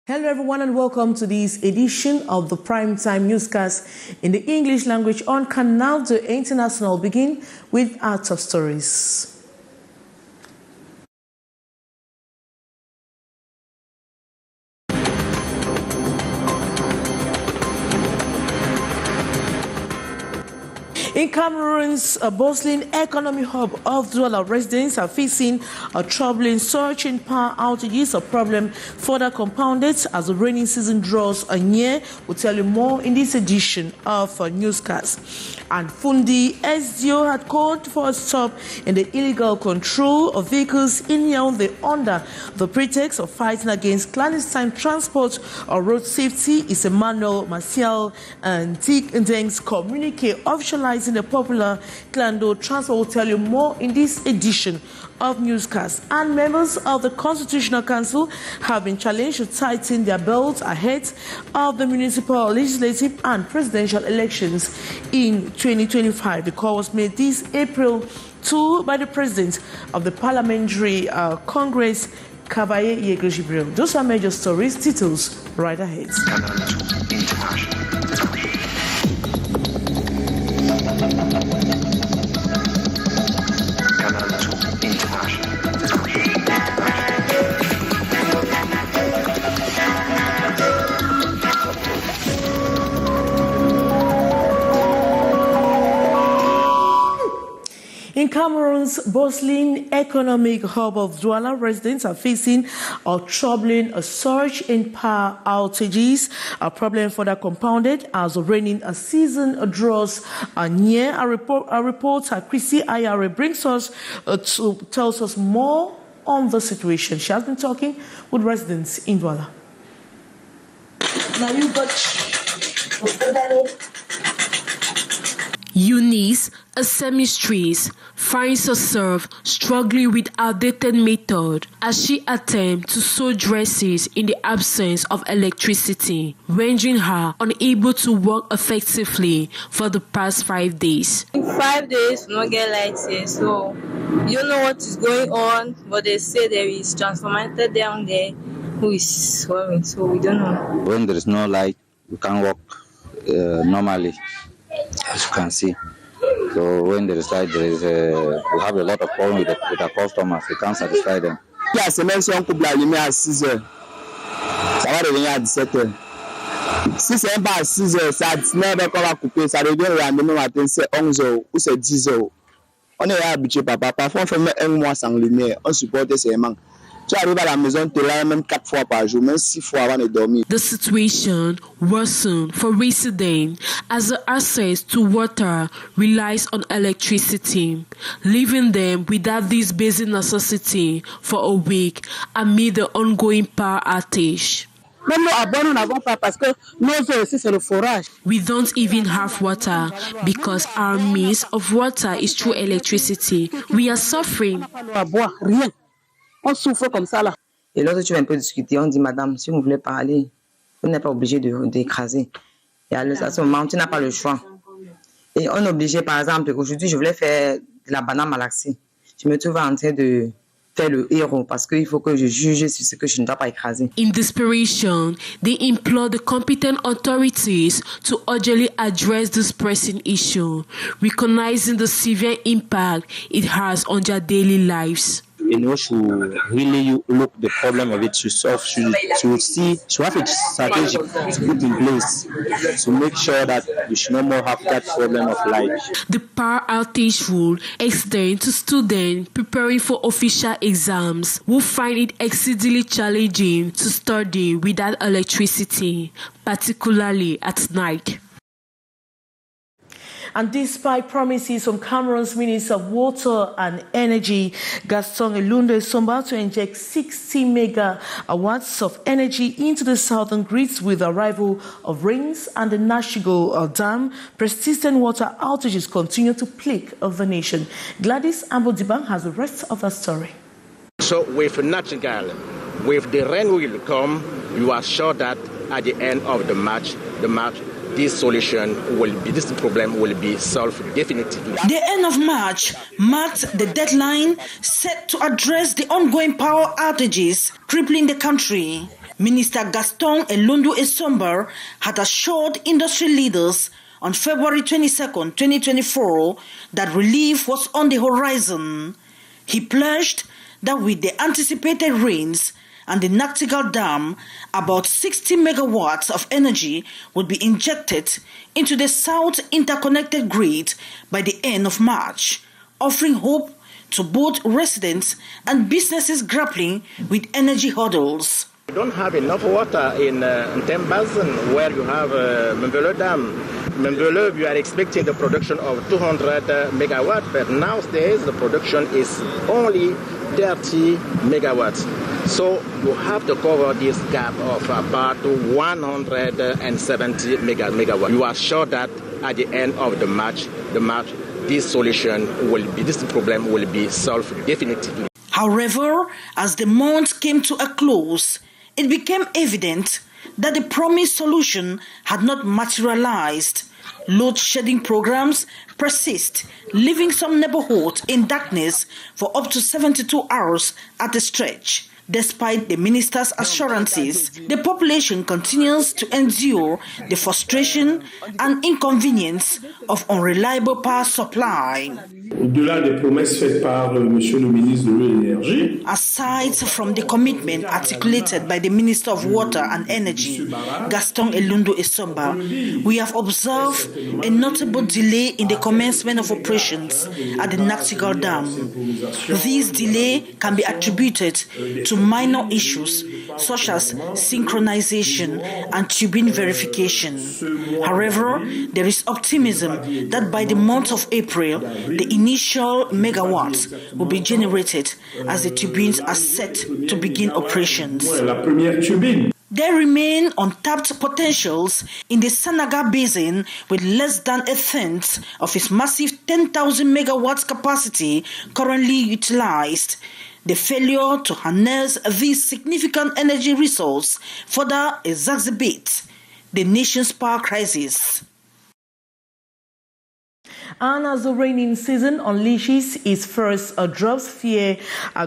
Hello everyone and welcome to this edition of the Primetime Newscast in the English language on Canal International. Begin with our top stories. In Cameroon's bustling economic hub of Douala, residents are facing a troubling surge in power outages, a problem further compounded as the rainy season draws near. We'll tell you more in this edition of Newscast. And Fundi SDO had called for a stop in the illegal control of vehicles in Yaoundé under the pretext of fighting against clandestine transport or road safety. Is Emmanuel Martial and Tic Ndeng's communique officializing the popular Clando transport. Will tell you more in this edition of Newscast. And members of the Constitutional Council have been challenged to tighten their belts ahead of the municipal, legislative and presidential elections in 2025. The call was made this April 2 by the President of the Parliamentary Congress, Kabaye Yegojibril. Those are major stories, titles right ahead. In Cameroon's bustling economic hub of Douala, residents are facing a troubling surge in power outages, a problem further compounded as the rainy season draws near. A reporter, Chrissy Ayare, brings us tells us more on the situation. She has been talking with residents in Douala. Eunice, a seamstress, finds herself struggling with outdated method as she attempts to sew dresses in the absence of electricity, rendering her unable to work effectively for the past 5 days. In 5 days, no get lights here, so you don't know what is going on, but they say there is transformer down there who is sewing, so we don't know. When there is no light, we can't work normally, as you can see. So when there is light, we have a lot of problems with our customers. We can't satisfy them. La semaine, si on coupe la lumière à 6 heures, ça va devenir à 17 heures. Si c'est pas à 6 heures, c'est à 19 heures qu'on va couper, ça devient le lendemain matin, c'est 11 heures ou c'est 10 heures. On est habitué, papa. Parfois, on fait même un mois sans lumière. On supporte ces manques. Tu arrives à la maison, tu l'as même 4 fois par jour, même 6 fois avant de dormir. The situation worsened for residents as the access to water relies on electricity, leaving them without this basic necessity for a week amid the ongoing power outage. We don't even have water because our means of water is through electricity. We are suffering. On souffre comme ça là. Et lorsque tu veux un peu discuter, on dit madame, si vous voulez parler, vous n'êtes pas obligé d'écraser. Et à ce moment, tu n'as pas le choix. Et on est obligé, par exemple, aujourd'hui, je voulais faire de la banane malaxée. Je me trouve en train de faire le héros parce qu'il faut que je juge sur ce que je ne dois pas écraser. In desperation, they implore the competent authorities to urgently address this pressing issue, recognizing the severe impact it has on their daily lives. You know, to really look the problem of it to solve, to have a strategy to put in place to make sure that we should no more have that problem of light. The power outage rule extends to students preparing for official exams who find it exceedingly challenging to study without electricity, particularly at night. And despite promises from Cameroon's Minister of Water and Energy, Gaston Elunde Somba, to inject 60 megawatts of energy into the southern grids with the arrival of rains and the Nashigo Dam, persistent water outages continue to plague the nation. Gladys Ambodibang has the rest of the story. So with Senegal, with the rain will come, you are sure that at the end of the March, this problem will be solved definitively. The end of March marked the deadline set to address the ongoing power outages crippling the country. Minister Gaston Elundu Esomba had assured industry leaders on February 22, 2024, that relief was on the horizon. He pledged that with the anticipated rains and the Newcastle Dam, about 60 megawatts of energy would be injected into the South interconnected grid by the end of March, offering hope to both residents and businesses grappling with energy hurdles. We don't have enough water in Tem Basin where you have Mbele Dam. Mbele, we are expecting the production of 200 megawatts, but nowadays the production is only 30 megawatts. So you have to cover this gap of about 170 megawatts. You are sure that at the end of the March, this problem will be solved definitively. However, as the month came to a close, it became evident that the promised solution had not materialized. Load shedding programs persist, leaving some neighborhoods in darkness for up to 72 hours at a stretch. Despite the minister's assurances, the population continues to endure the frustration and inconvenience of unreliable power supply. Au-delà des promesses faites par Monsieur le ministre de l'Eau et de l'Énergie, aside from the commitment articulated by the Minister of Water and Energy, Gaston Elundu Esomba, we have observed a notable delay in the commencement of operations at the Newcastle Dam. This delay can be attributed to minor issues such as synchronization and tubing verification. However, there is optimism that by the month of April, the initial megawatts will be generated as the turbines are set to begin operations. There remain untapped potentials in the Senegal basin with less than a tenth of its massive 10,000 megawatts capacity currently utilized. The failure to harness this significant energy resource further exacerbates the nation's power crisis. And as the rainy season unleashes its first drops, fear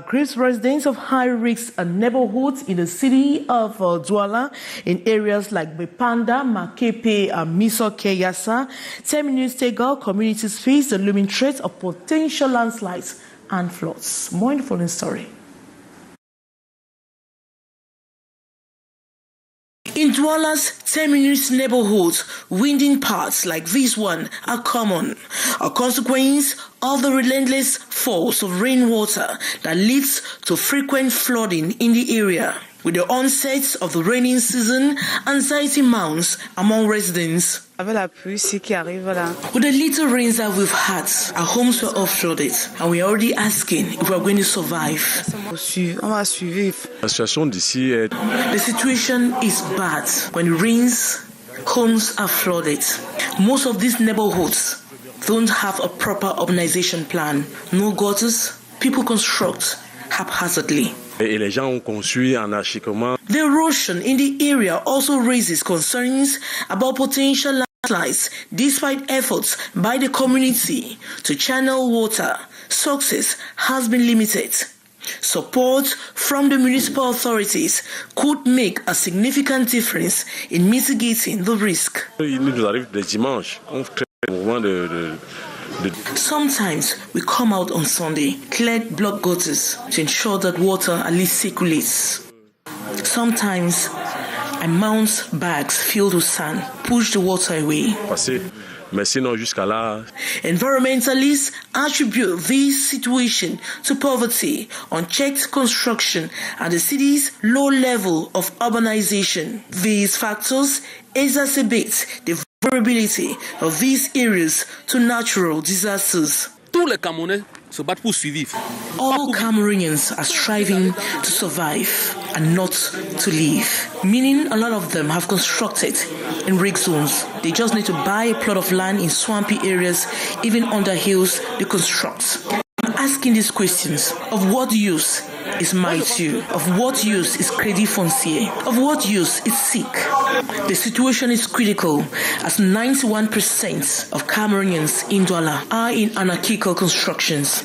grips residents of high-risk neighborhoods in the city of Douala in areas like Bepanda, Makepe, Misoke, Yassa. 10 minutes Senegal communities face the looming threat of potential landslides and floods. More in the following story. In Douala's 10 minutes neighborhoods, winding paths like this one are common, a consequence of the relentless force of rainwater that leads to frequent flooding in the area. With the onset of the rainy season, anxiety mounts among residents. With the little rains that we've had, our homes were all flooded, and we're already asking if we're going to survive. The situation is bad. When it rains, homes are flooded. Most of these neighborhoods don't have a proper urbanization plan. No gutters, people construct haphazardly. The erosion in the area also raises concerns about potential landslides despite efforts by the community to channel water. Success has been limited. Support from the municipal authorities could make a significant difference in mitigating the risk. Sometimes we come out on Sunday, clear block gutters to ensure that water at least circulates. Sometimes I mount bags filled with sand, push the water away. Environmentalists attribute this situation to poverty, unchecked construction, and the city's low level of urbanization. These factors exacerbate the vulnerability of these areas to natural disasters. All Cameroonians are striving to survive and not to live, meaning a lot of them have constructed in rig zones. They just need to buy a plot of land in swampy areas, even under hills they construct. I'm asking these questions: of what use is Maïtiu? Of what use is Crédit Foncier? Of what use is SIC? The situation is critical as 91% of Cameroonians in Douala are in anarchical constructions.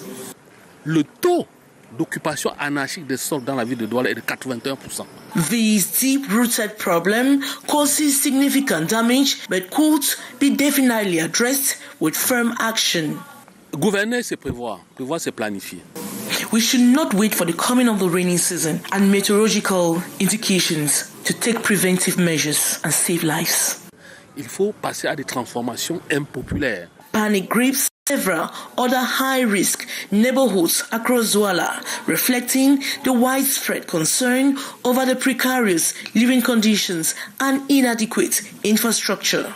Le taux d'occupation anarchique des sols dans la ville de Douala est de 81%. This deep-rooted problem causes significant damage but could be definitely addressed with firm action. Gouverner, c'est prévoir. Prévoir, c'est planifier. We should not wait for the coming of the rainy season and meteorological indications to take preventive measures and save lives. Il faut passer à des transformations impopulaires. Panic grips several other high-risk neighborhoods across Douala, reflecting the widespread concern over the precarious living conditions and inadequate infrastructure.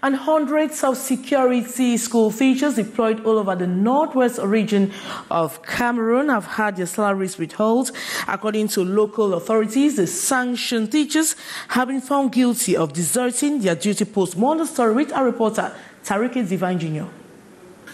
And hundreds of security school teachers deployed all over the northwest region of Cameroon have had their salaries withheld. According to local authorities, the sanctioned teachers have been found guilty of deserting their duty post. More on the story with our reporter, Tariq Divine Jr.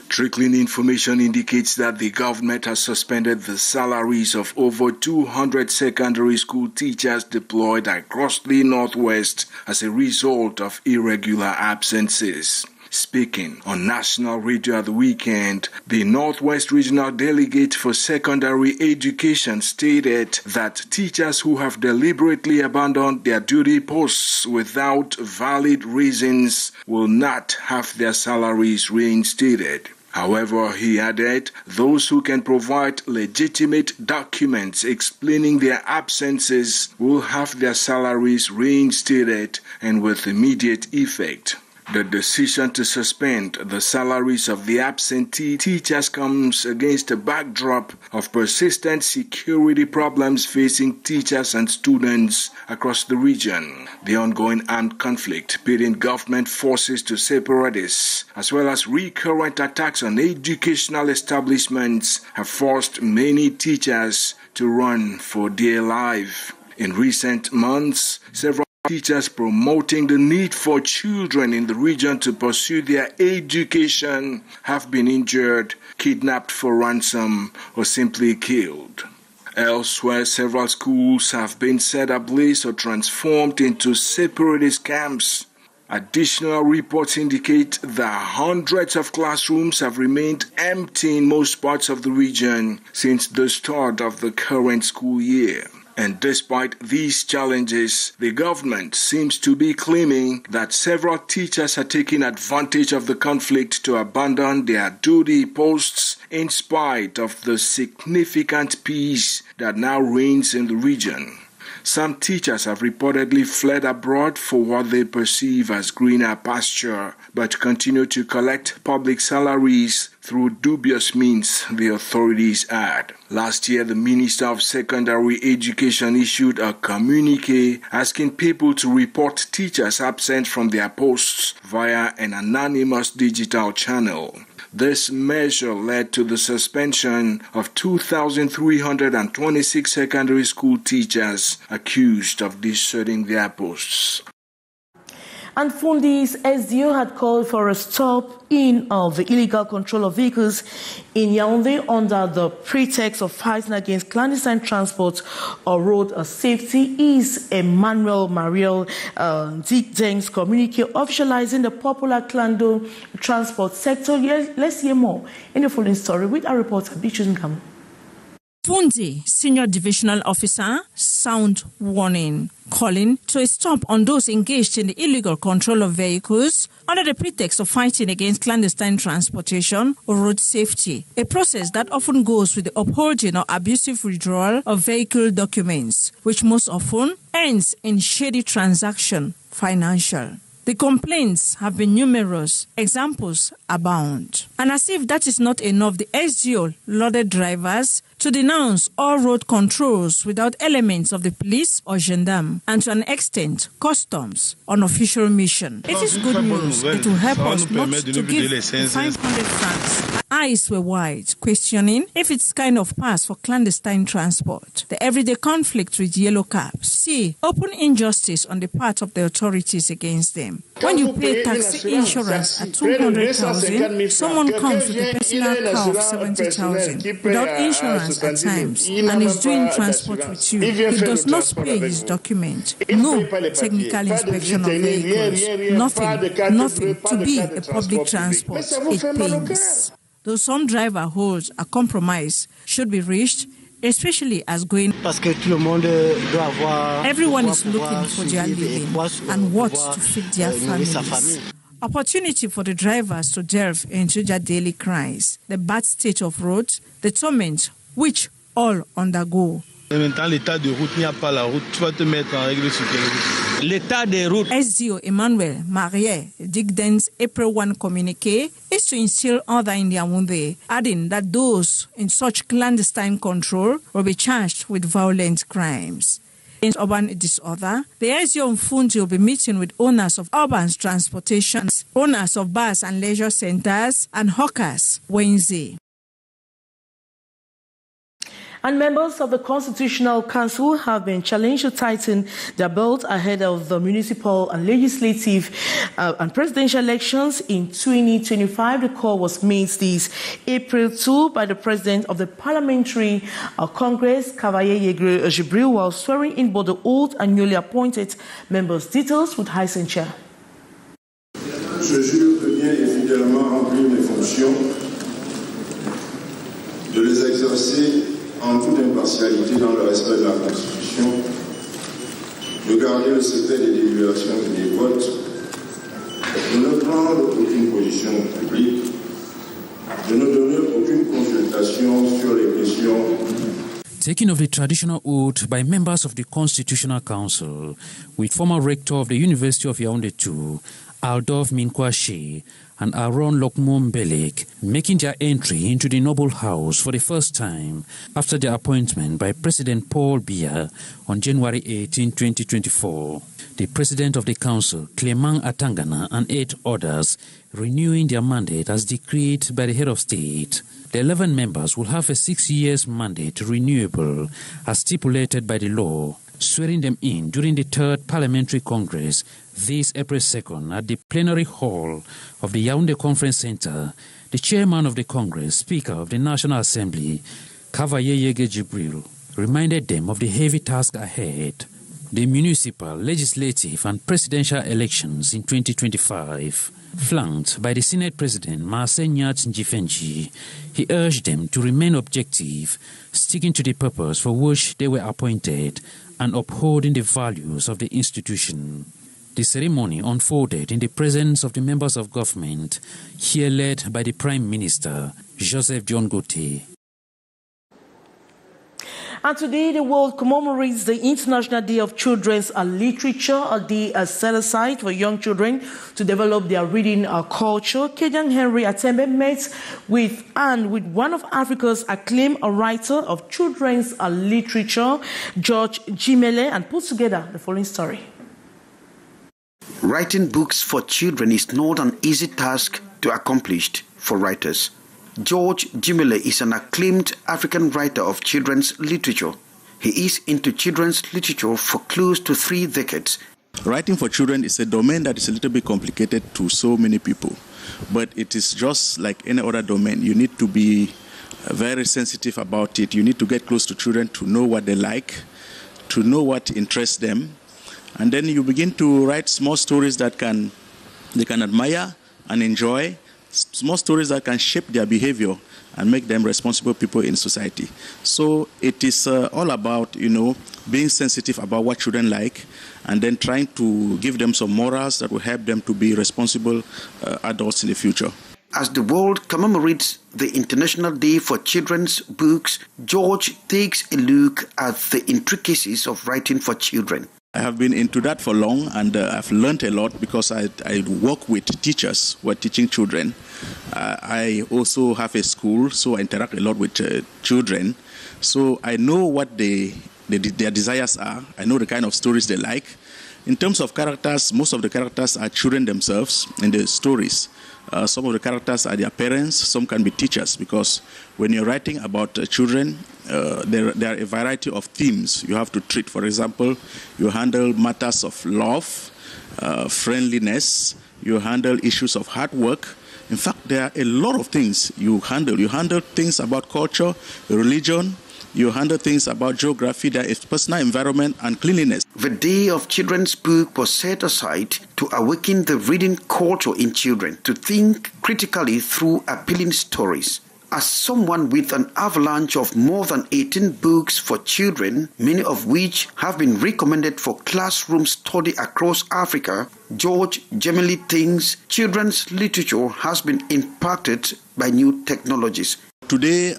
Trickling information indicates that the government has suspended the salaries of over 200 secondary school teachers deployed across the northwest as a result of irregular absences. Speaking on national radio at the weekend, the Northwest Regional Delegate for Secondary Education stated that teachers who have deliberately abandoned their duty posts without valid reasons will not have their salaries reinstated. However, he added, those who can provide legitimate documents explaining their absences will have their salaries reinstated and with immediate effect. The decision to suspend the salaries of the absentee teachers comes against a backdrop of persistent security problems facing teachers and students across the region. The ongoing armed conflict pitting government forces to separatists, as well as recurrent attacks on educational establishments, have forced many teachers to run for dear life. In recent months, several teachers promoting the need for children in the region to pursue their education have been injured, kidnapped for ransom, or simply killed. Elsewhere, several schools have been set ablaze or transformed into separatist camps. Additional reports indicate that hundreds of classrooms have remained empty in most parts of the region since the start of the current school year. And despite these challenges, the government seems to be claiming that several teachers are taking advantage of the conflict to abandon their duty posts in spite of the significant peace that now reigns in the region. Some teachers have reportedly fled abroad for what they perceive as greener pasture, but continue to collect public salaries through dubious means, the authorities add. Last year, the Minister of Secondary Education issued a communique asking people to report teachers absent from their posts via an anonymous digital channel. This measure led to the suspension of 2,326 secondary school teachers accused of deserting their posts. And Fundi's SDO had called for a stop-in of the illegal control of vehicles in Yaoundé under the pretext of fighting against clandestine transport or road safety. Is Emmanuel Mariel Dick Deng's communique officializing the popular clando transport sector? Let's hear more in the following story with our reporter, Bichus Ngam. Fundi, Senior Divisional Officer, sound warning, calling to a stop on those engaged in the illegal control of vehicles under the pretext of fighting against clandestine transportation or road safety, a process that often goes with the upholding or abusive withdrawal of vehicle documents, which most often ends in shady transaction, financial. The complaints have been numerous, examples abound. And as if that is not enough, the SGO lauded drivers to denounce all road controls without elements of the police or gendarme, and to an extent, customs on official mission. It is good news. It will help us not to give 500 francs. Eyes were wide, questioning if it's kind of pass for clandestine transport. The everyday conflict with yellow cabs. See, open injustice on the part of the authorities against them. When you pay taxi insurance at 200,000, someone comes with a personal car of 70,000 without insurance at times and is doing transport with you. He does not pay his document. No technical inspection of vehicles. Nothing to be a public transport. It pains. though some driver holds a compromise should be reached, especially as going. Everyone is looking for their living and what to feed their families. Opportunity for the drivers to delve into their daily crimes, the bad state of roads, the torment which all undergo. SDO Emmanuel Marie Digden's April 1 communique is to instill order in Yaoundé, adding that those in such clandestine control will be charged with violent crimes. In urban disorder, the SDO Mfundi will be meeting with owners of urban transportation, owners of bars and leisure centers, and hawkers Wednesday. And members of the Constitutional Council have been challenged to tighten their belt ahead of the municipal and legislative and presidential elections in 2025. The call was made this April 2 by the President of the Parliamentary Congress, Cavaye Jibril, while swearing in both the old and newly appointed members. Details with Haisencha. Je jure de bien et fidèlement remplir mes fonctions, de les exercer en toute impartialité dans le respect de la Constitution, de garder le secret des délibérations et des votes, de ne prendre aucune position publique, de ne donner aucune consultation sur les questions. Taking of the traditional oath by members of the Constitutional Council, with former rector of the University of Yaoundé II, Aldov Minkwashi, and Aaron Lokmon Belek, making their entry into the Noble House for the first time after their appointment by President Paul Biya on January 18, 2024. The President of the Council, Clement Atangana, and 8 others renewing their mandate as decreed by the head of state. The 11 members will have a 6-year mandate renewable as stipulated by the law, swearing them in during the 3rd Parliamentary Congress this April 2nd at the plenary hall of the Yaoundé Conference Center. The chairman of the Congress, Speaker of the National Assembly, Cavaye Jibril, reminded them of the heavy task ahead, the municipal, legislative and presidential elections in 2025. Flanked by the Senate President, Marsenyat Njifenji, he urged them to remain objective, sticking to the purpose for which they were appointed and upholding the values of the institution. The ceremony unfolded in the presence of the members of government, here led by the Prime Minister, Joseph John Gote. And today, the world commemorates the International Day of Children's Literature, a day set aside for young children to develop their reading culture. Kejan Henry Atembe met with one of Africa's acclaimed writer of children's literature, George Jimele, and put together the following story. Writing books for children is not an easy task to accomplish for writers. George Jimele is an acclaimed African writer of children's literature. He is into children's literature for close to 3 decades. Writing for children is a domain that is a little bit complicated to so many people, but it is just like any other domain. You need to be very sensitive about it. You need to get close to children to know what they like, to know what interests them, and then you begin to write small stories that they can admire and enjoy, small stories that can shape their behavior and make them responsible people in society. So it is all about, being sensitive about what children like and then trying to give them some morals that will help them to be responsible adults in the future. As the world commemorates the International Day for Children's Books, George takes a look at the intricacies of writing for children. I have been into that for long, and I've learned a lot because I work with teachers who are teaching children. I also have a school, so I interact a lot with children. So I know what their desires are. I know the kind of stories they like. In terms of characters, most of the characters are children themselves in the stories. Some of the characters are their parents. Some can be teachers, because when you're writing about children, there are a variety of themes you have to treat. For example, you handle matters of love, friendliness. You handle issues of hard work. In fact, there are a lot of things you handle. You handle things about culture, religion, You handle things about geography, their personal environment, and cleanliness. The Day of Children's Book was set aside to awaken the reading culture in children to think critically through appealing stories. As someone with an avalanche of more than 18 books for children, many of which have been recommended for classroom study across Africa, George generally thinks children's literature has been impacted by new technologies. Today,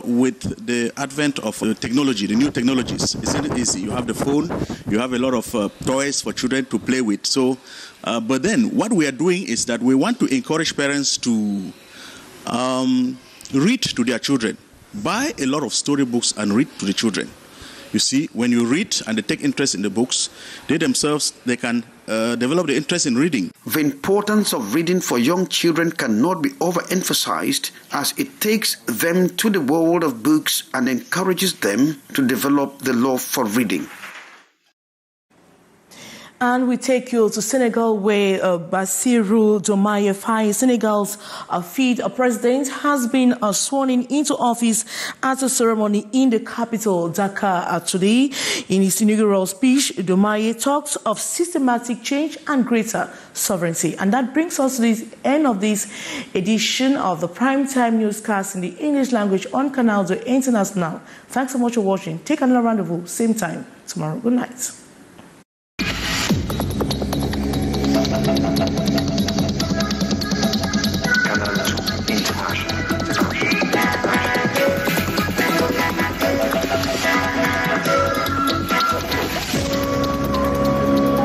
with the advent of technology, the new technologies, it's easy. You have the phone, you have a lot of toys for children to play with. So, but then what we are doing is that we want to encourage parents to read to their children. Buy a lot of storybooks and read to the children. You see, when you read and they take interest in the books, they themselves, they can develop the interest in reading. The importance of reading for young children cannot be overemphasized, as it takes them to the world of books and encourages them to develop the love for reading. And we take you to Senegal, where Bassirou Diomaye Faye, Senegal's fifth president, has been sworn into office at a ceremony in the capital, Dakar, today. In his inaugural speech, Diomaye talked of systematic change and greater sovereignty. And that brings us to the end of this edition of the Primetime Newscast in the English language on Canal International. Thanks so much for watching. Take another rendezvous, same time tomorrow. Good night.